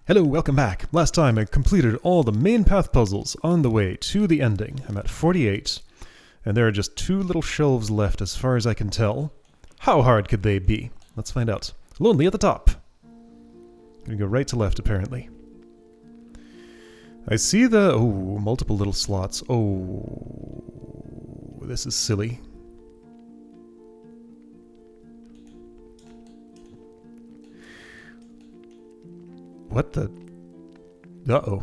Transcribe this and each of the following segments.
Hello, welcome back. Last time I completed all the main path puzzles on the way to the ending. I'm at 48, and there are just 2 little shelves left as far as I can tell. How hard could they be? Let's find out. Lonely at the top. Gonna go right to left, apparently. I see the... oh, multiple little slots. Oh, this is silly. What the... uh-oh.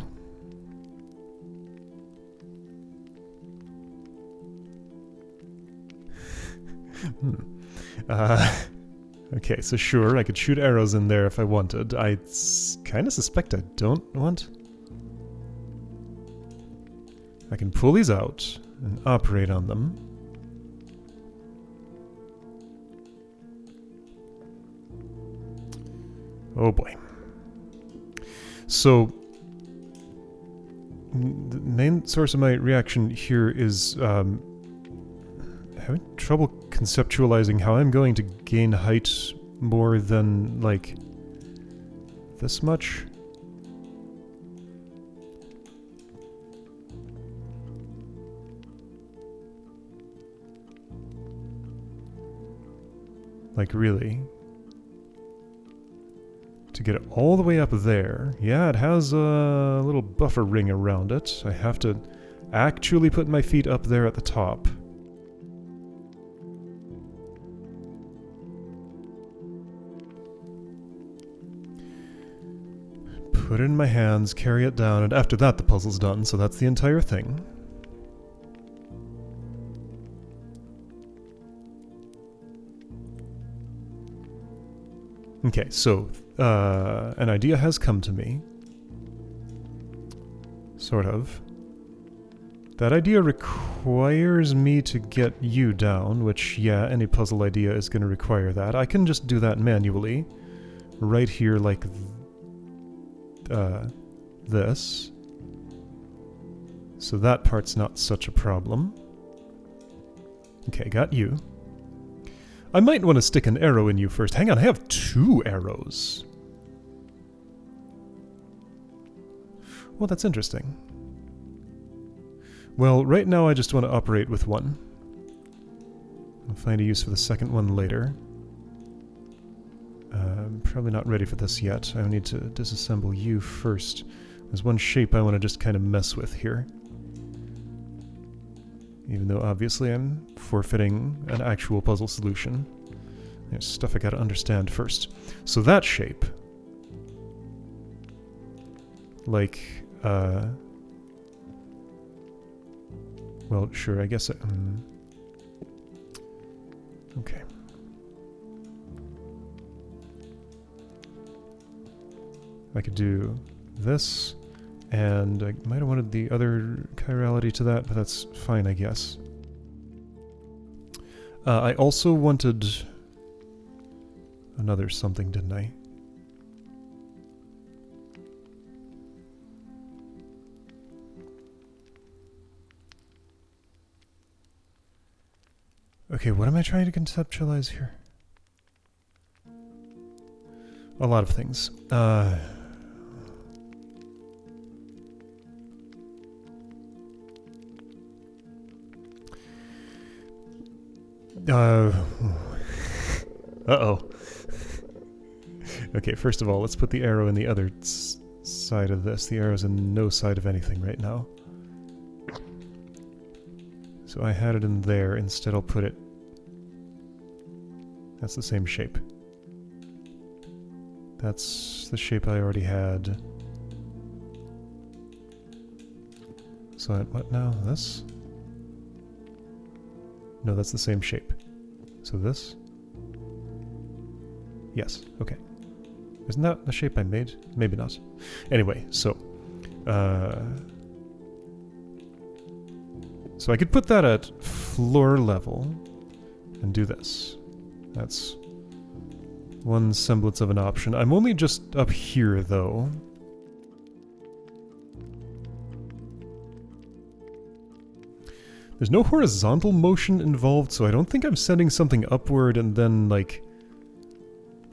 Okay, so sure, I could shoot arrows in there if I wanted. I kind of suspect I don't want. I can pull these out and operate on them. Oh boy. So, the main source of my reaction here is having trouble conceptualizing how I'm going to gain height more than, like, this much. Like, really? To get it all the way up there. Yeah, it has a little buffer ring around it. I have to actually put my feet up there at the top. Put it in my hands, carry it down, and after that the puzzle's done, so that's the entire thing. Okay, so an idea has come to me. Sort of. That idea requires me to get you down, which, yeah, any puzzle idea is going to require that. I can just do that manually. Right here, like this. So that part's not such a problem. Okay, got you. I might want to stick an arrow in you first. Hang on, I have 2 arrows. Well, that's interesting. Well, right now I just want to operate with 1. I'll find a use for the second one later. I'm probably not ready for this yet. I need to disassemble you first. There's one shape I want to just kind of mess with here. Even though obviously I'm forfeiting an actual puzzle solution. There's stuff I gotta understand first. So that shape... like, well, sure, I guess okay. I could do this, and I might have wanted the other chirality to that, but that's fine, I guess. I also wanted another something, didn't I? Okay, what am I trying to conceptualize here? A lot of things. Uh-oh. Okay, first of all, let's put the arrow in the other side of this. The arrow's in no side of anything right now. So I had it in there. Instead, I'll put it... that's the same shape. That's the shape I already had. So what now? This? No, that's the same shape. So this? Yes, okay. Isn't that the shape I made? Maybe not. Anyway, so... so I could put that at floor level and do this. That's one semblance of an option. I'm only just up here, though. There's no horizontal motion involved, so I don't think I'm sending something upward and then, like,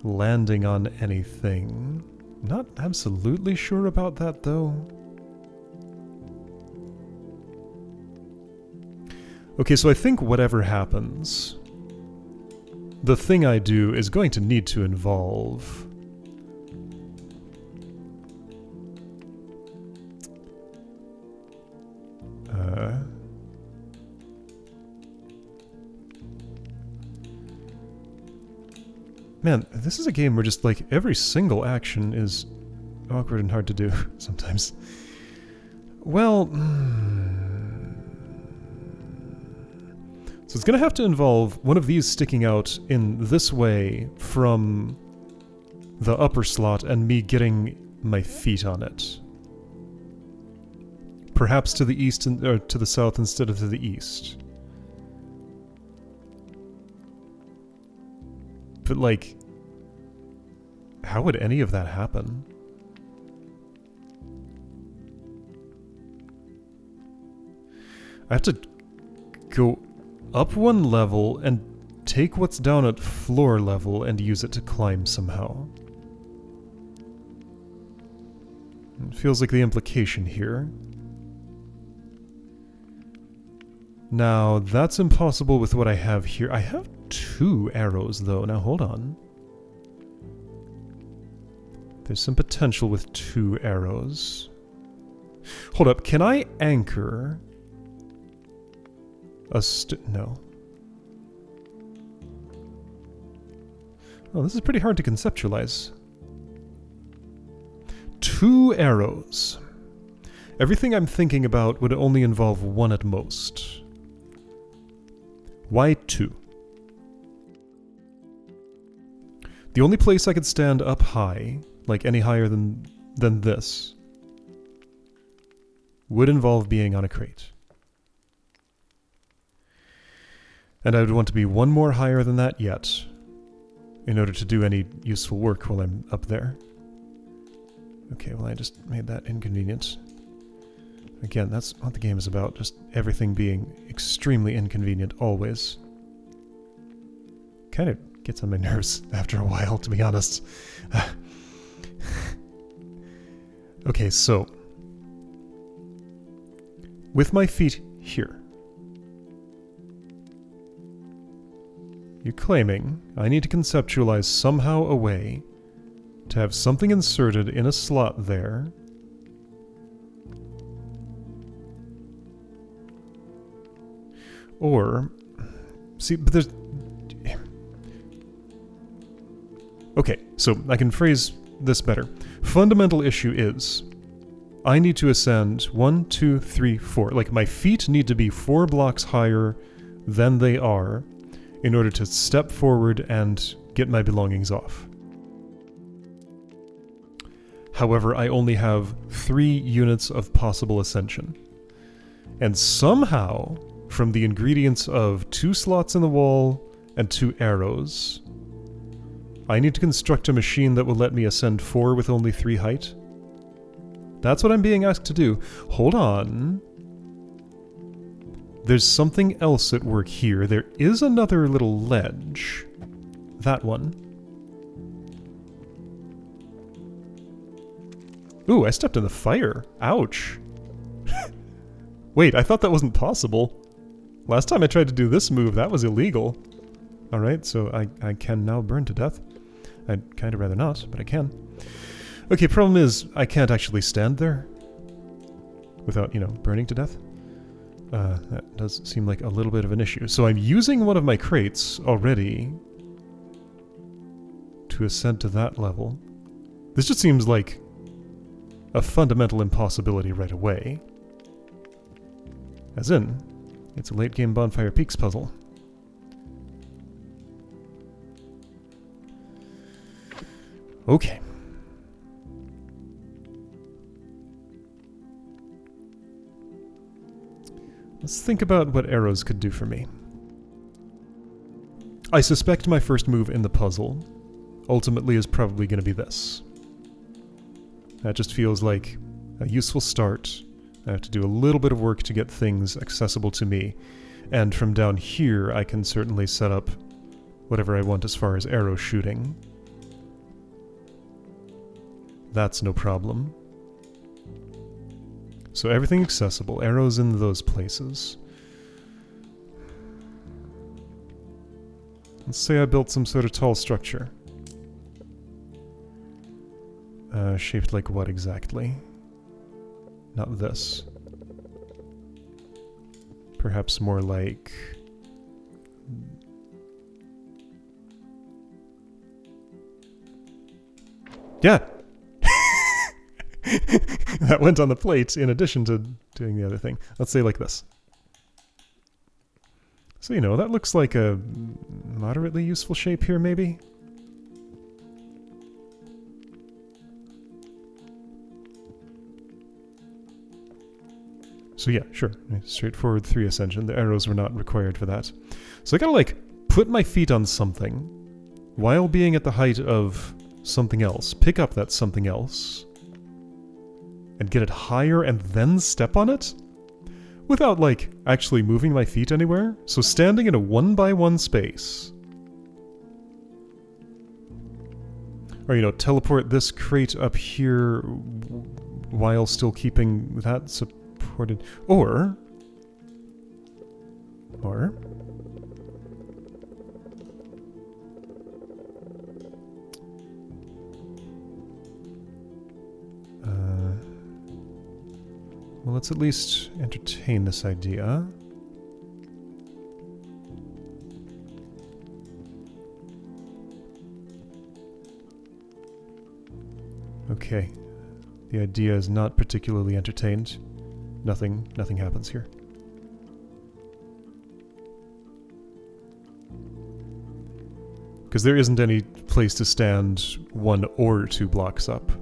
landing on anything. Not absolutely sure about that, though. Okay, so I think whatever happens, the thing I do is going to need to involve... Man, this is a game where just, like, every single action is awkward and hard to do sometimes. Well... So it's going to have to involve one of these sticking out in this way from the upper slot and me getting my feet on it. Perhaps to the east or to the south instead of to the east. But, like, how would any of that happen? I have to go up one level and take what's down at floor level and use it to climb somehow. It feels like the implication here. Now, that's impossible with what I have here. I have 2 arrows, though. Now, hold on. There's some potential with 2 arrows. Hold up, can I anchor a no. Oh, this is pretty hard to conceptualize. 2 arrows. Everything I'm thinking about would only involve 1 at most. Why 2? The only place I could stand up high, like any higher than this, would involve being on a crate. And I would want to be 1 more higher than that yet, in order to do any useful work while I'm up there. Okay, well I just made that inconvenient. Again, that's what the game is about, just everything being extremely inconvenient always. Kind of gets on my nerves after a while, to be honest. Okay, so with my feet here, you're claiming I need to conceptualize somehow a way to have something inserted in a slot there or... See, but there's... Okay, so I can phrase this better. Fundamental issue is I need to ascend 1, 2, 3, 4. Like, my feet need to be 4 blocks higher than they are in order to step forward and get my belongings off. However, I only have 3 units of possible ascension. And somehow, from the ingredients of 2 slots in the wall and 2 arrows, I need to construct a machine that will let me ascend 4 with only 3 height. That's what I'm being asked to do. Hold on. There's something else at work here. There is another little ledge. That one. Ooh, I stepped in the fire. Ouch. Wait, I thought that wasn't possible. Last time I tried to do this move, that was illegal. Alright, so I can now burn to death. I'd kind of rather not, but I can. Okay, problem is, I can't actually stand there without, you know, burning to death. That does seem like a little bit of an issue. So I'm using one of my crates already to ascend to that level. This just seems like a fundamental impossibility right away. As in, it's a late-game Bonfire Peaks puzzle. Okay. Let's think about what arrows could do for me. I suspect my first move in the puzzle ultimately is probably going to be this. That just feels like a useful start. I have to do a little bit of work to get things accessible to me, and from down here I can certainly set up whatever I want as far as arrow shooting. That's no problem. So everything accessible. Arrows in those places. Let's say I built some sort of tall structure. Shaped like what exactly? Not this. Perhaps more like... Yeah! That went on the plate in addition to doing the other thing. Let's say like this. So, you know, that looks like a moderately useful shape here, maybe? So yeah, sure. Straightforward 3 ascension. The arrows were not required for that. So I gotta, like, put my feet on something while being at the height of something else. Pick up that something else. And get it higher and then step on it? Without, like, actually moving my feet anywhere. So standing in a 1x1 space. Or, you know, teleport this crate up here while still keeping that supported. Or... well, let's at least entertain this idea. Okay. The idea is not particularly entertained. Nothing happens here. Because there isn't any place to stand 1 or 2 blocks up.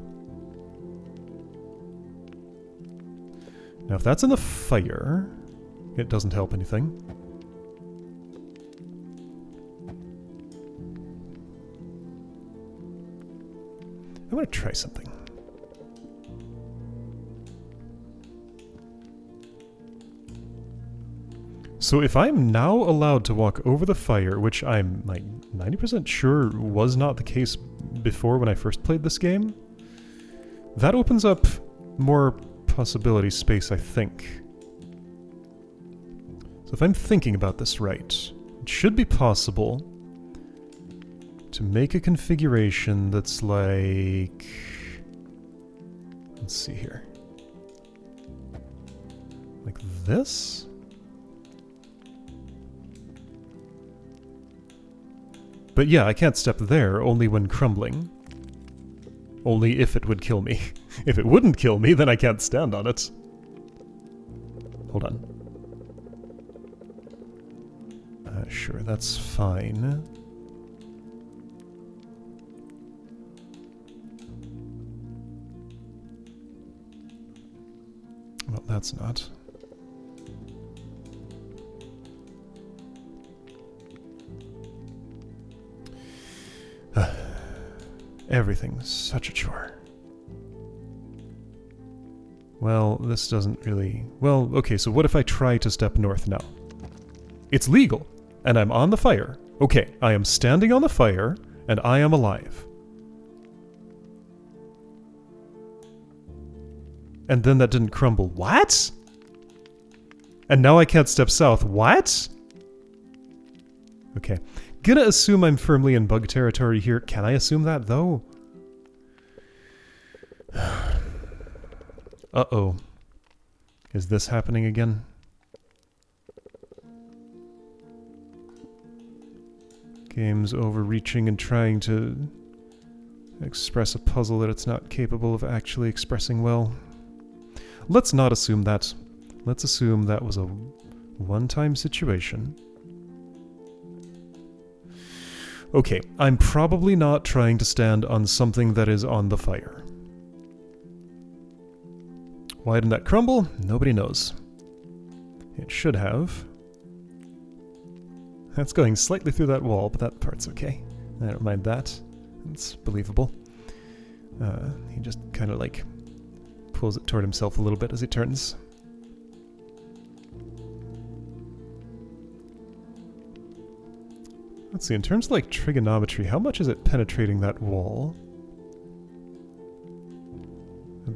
Now, if that's in the fire, it doesn't help anything. I want to try something. So if I'm now allowed to walk over the fire, which I'm like 90% sure was not the case before when I first played this game, that opens up more possibility space, I think. So if I'm thinking about this right, it should be possible to make a configuration that's like... Let's see here. Like this? But yeah, I can't step there, only when crumbling. Only if it would kill me. If it wouldn't kill me, then I can't stand on it. Hold on. Sure, that's fine. Well, that's not. Everything's such a chore. Well, this doesn't really... Well, okay, so what if I try to step north now? It's legal, and I'm on the fire. Okay, I am standing on the fire, and I am alive. And then that didn't crumble. What? And now I can't step south. What? Okay. Gonna assume I'm firmly in bug territory here. Can I assume that, though? Uh-oh. Is this happening again? Game's overreaching and trying to express a puzzle that it's not capable of actually expressing well. Let's not assume that. Let's assume that was a one-time situation. Okay, I'm probably not trying to stand on something that is on the fire. Why didn't that crumble? Nobody knows. It should have. That's going slightly through that wall, but that part's okay. I don't mind that. It's believable. He just kind of like pulls it toward himself a little bit as he turns. Let's see, in terms of like trigonometry, how much is it penetrating that wall?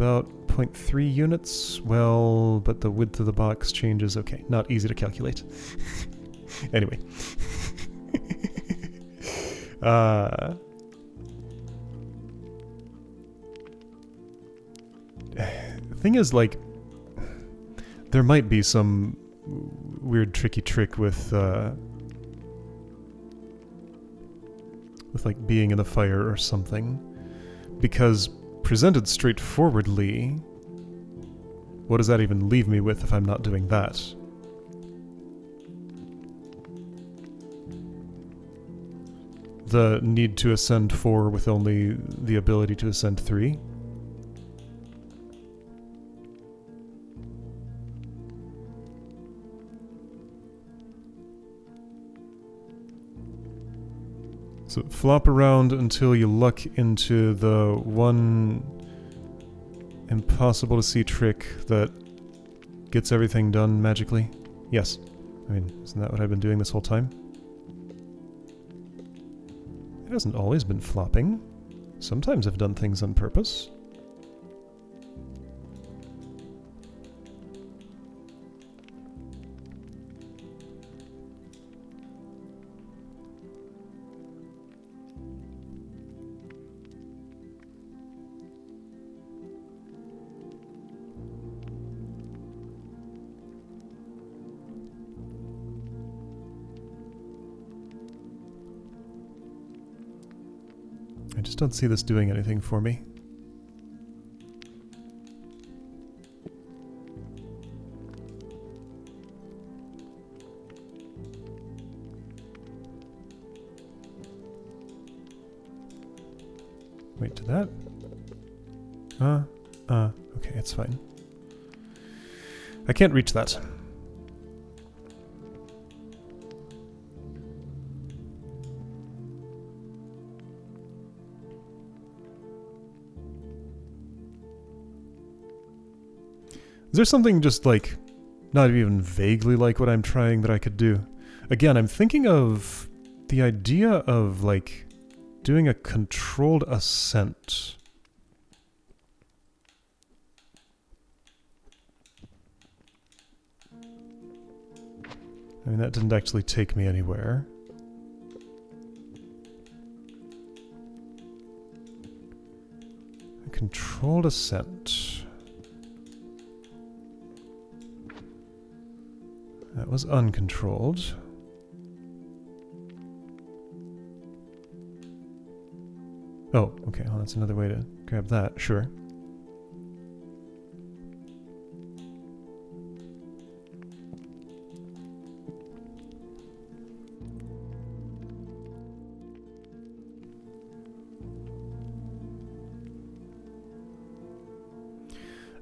about 0.3 units. Well, but the width of the box changes. Okay, not easy to calculate. Anyway. Thing is, like, there might be some weird tricky trick with like being in the fire or something, because presented straightforwardly, what does that even leave me with if I'm not doing that? The need to ascend 4 with only the ability to ascend 3? So flop around until you luck into the one impossible to see trick that gets everything done magically. Yes. I mean, isn't that what I've been doing this whole time? It hasn't always been flopping. Sometimes I've done things on purpose. I just don't see this doing anything for me. Wait, to that? Okay, it's fine. I can't reach that. Is there something just like, not even vaguely like what I'm trying that I could do? Again, I'm thinking of the idea of like doing a controlled ascent. I mean, that didn't actually take me anywhere. A controlled ascent. That was uncontrolled. Oh, okay, well that's another way to grab that, sure.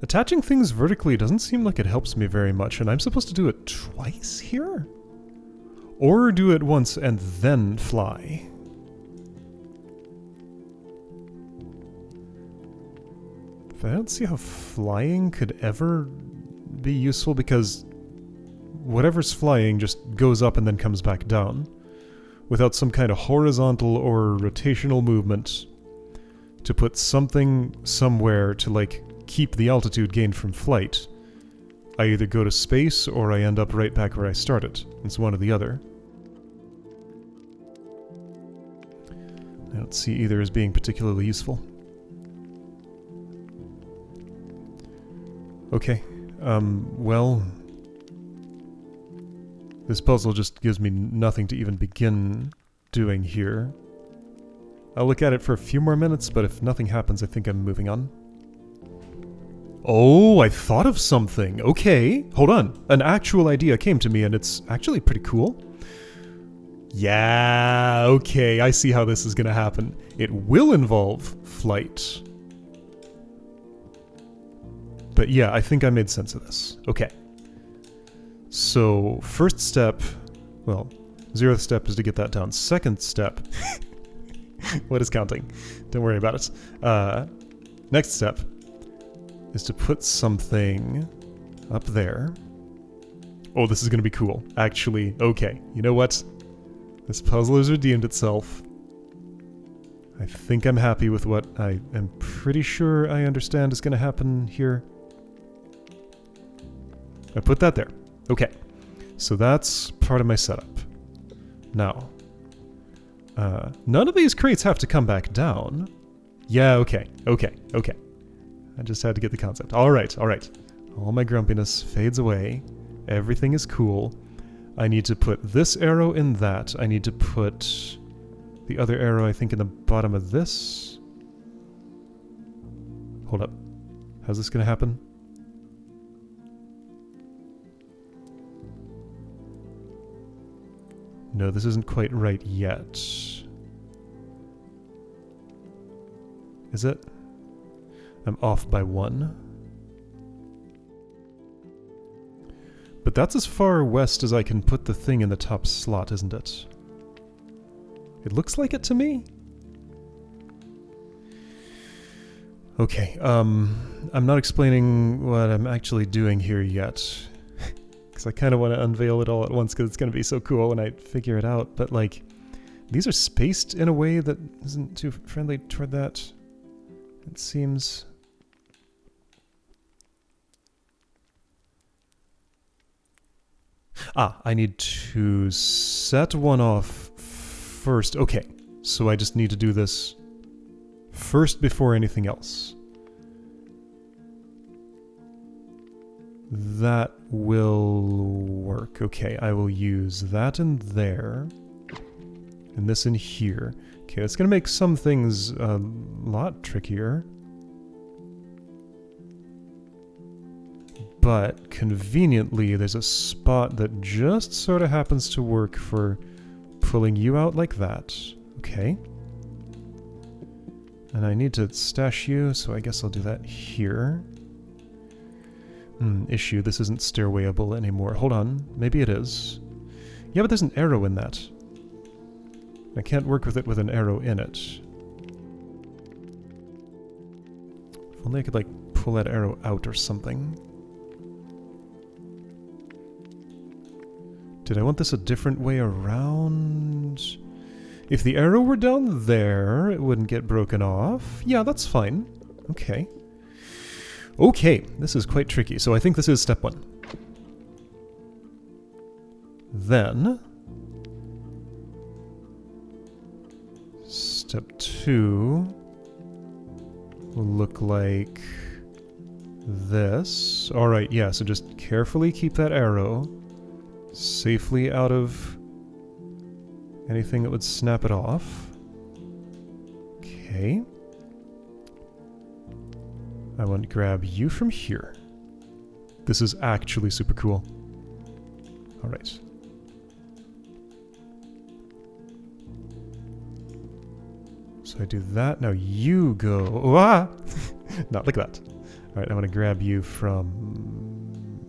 Attaching things vertically doesn't seem like it helps me very much, and I'm supposed to do it twice here? Or do it once and then fly? But I don't see how flying could ever be useful, because whatever's flying just goes up and then comes back down, without some kind of horizontal or rotational movement to put something somewhere to, like, keep the altitude gained from flight. I either go to space or I end up right back where I started. It's one or the other. I don't see either as being particularly useful. Okay, well... this puzzle just gives me nothing to even begin doing here. I'll look at it for a few more minutes, but if nothing happens, I think I'm moving on. Oh, I thought of something. Okay, hold on. An actual idea came to me, and it's actually pretty cool. Yeah, okay, I see how this is gonna happen. It will involve flight. But yeah, I think I made sense of this. Okay. So, first step... well, 0th step is to get that down. Second step... what is counting? Don't worry about it. Next step is to put something up there. Oh, this is going to be cool. Actually, okay. You know what? This puzzle has redeemed itself. I think I'm happy with what I am pretty sure I understand is going to happen here. I put that there. Okay. So that's part of my setup. Now, none of these crates have to come back down. Yeah, okay. I just had to get the concept. Alright. All my grumpiness fades away. Everything is cool. I need to put this arrow in that. I need to put the other arrow, I think, in the bottom of this. Hold up. How's this gonna happen? No, this isn't quite right yet. Is it? I'm off by 1. But that's as far west as I can put the thing in the top slot, isn't it? It looks like it to me. Okay, I'm not explaining what I'm actually doing here yet. Because I kind of want to unveil it all at once because it's going to be so cool when I figure it out. But, like, these are spaced in a way that isn't too friendly toward that. It seems... I need to set one off first. Okay, so I just need to do this first before anything else. That will work. Okay, I will use that in there. And this in here. Okay, that's going to make some things a lot trickier. But conveniently, there's a spot that just sort of happens to work for pulling you out like that. Okay. And I need to stash you, so I guess I'll do that here. Issue, this isn't stairwayable anymore. Hold on, maybe it is. Yeah, but there's an arrow in that. I can't work with it with an arrow in it. If only I could, like, pull that arrow out or something. Did I want this a different way around? If the arrow were down there, it wouldn't get broken off. Yeah, that's fine. Okay. Okay, this is quite tricky. So I think this is step 1. Then... step 2 will look like this. Alright, yeah, so just carefully keep that arrow safely out of anything that would snap it off. Okay. I want to grab you from here. This is actually super cool. Alright. So I do that. Now you go... Oh, ah! Not like that. Alright, I want to grab you from...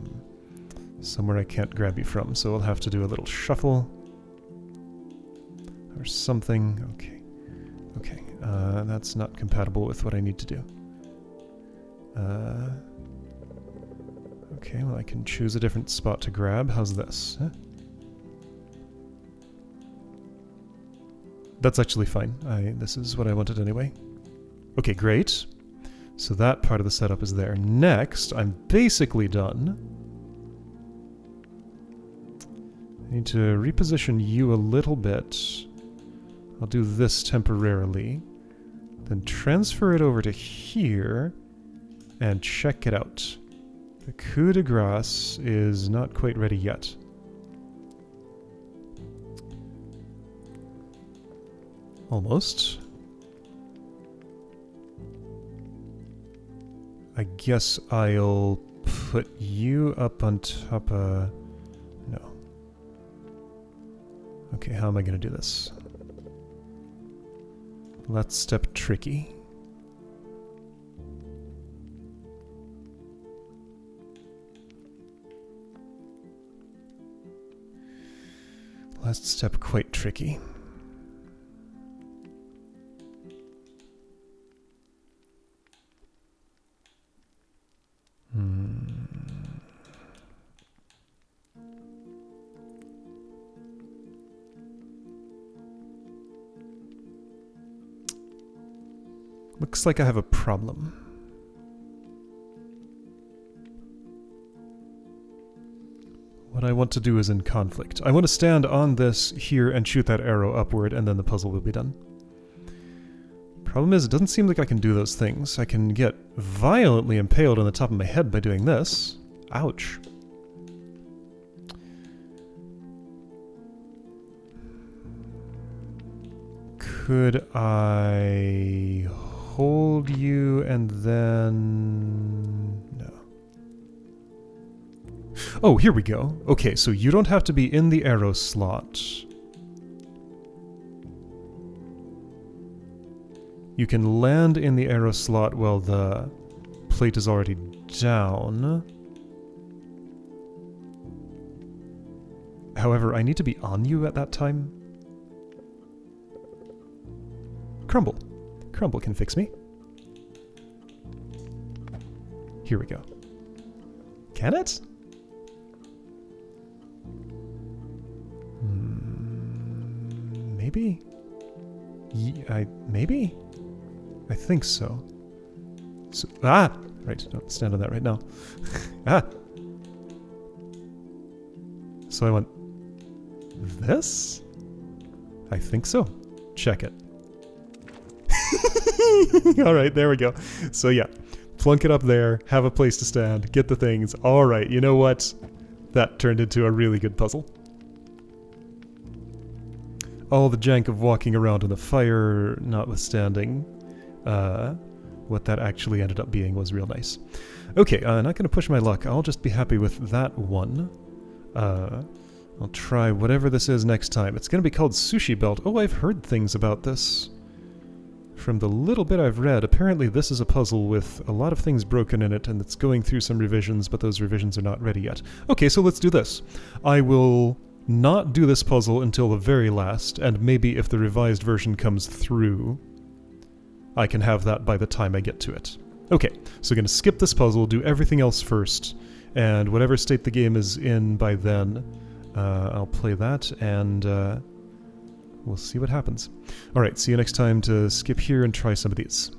somewhere I can't grab you from, so I'll have to do a little shuffle. Or something. Okay. Okay. That's not compatible with what I need to do. Okay, well I can choose a different spot to grab. How's this? Huh? That's actually fine. This is what I wanted anyway. Okay, great. So that part of the setup is there. Next, I'm basically done. I need to reposition you a little bit. I'll do this temporarily. Then transfer it over to here and check it out. The coup de grace is not quite ready yet. Almost. I guess I'll put you up on top of... No. Okay, how am I going to do this? Last step tricky. Last step quite tricky. Looks like I have a problem. What I want to do is in conflict. I want to stand on this here and shoot that arrow upward, and then the puzzle will be done. Problem is, it doesn't seem like I can do those things. I can get violently impaled on the top of my head by doing this. Ouch. Could I hold you and then... no. Oh, here we go. Okay, so you don't have to be in the arrow slot. You can land in the arrow slot while the plate is already down. However, I need to be on you at that time. Crumble. Crumble can fix me. Here we go. Can it? Maybe? Maybe? I think so. Ah! Right, don't stand on that right now. Ah! So I want this? I think so. Check it. Alright, there we go. So yeah, plunk it up there, have a place to stand, get the things. Alright, you know what? That turned into a really good puzzle. All the jank of walking around in the fire notwithstanding, what that actually ended up being was real nice. Okay, not going to push my luck. I'll just be happy with that one. I'll try whatever this is next time. It's going to be called Sushi Belt. Oh, I've heard things about this. From the little bit I've read, apparently this is a puzzle with a lot of things broken in it, and it's going through some revisions, but those revisions are not ready yet. Okay, so let's do this. I will not do this puzzle until the very last, and maybe if the revised version comes through, I can have that by the time I get to it. Okay, so I'm going to skip this puzzle, do everything else first, and whatever state the game is in by then, I'll play that, and we'll see what happens. Alright, see you next time to skip here and try some of these.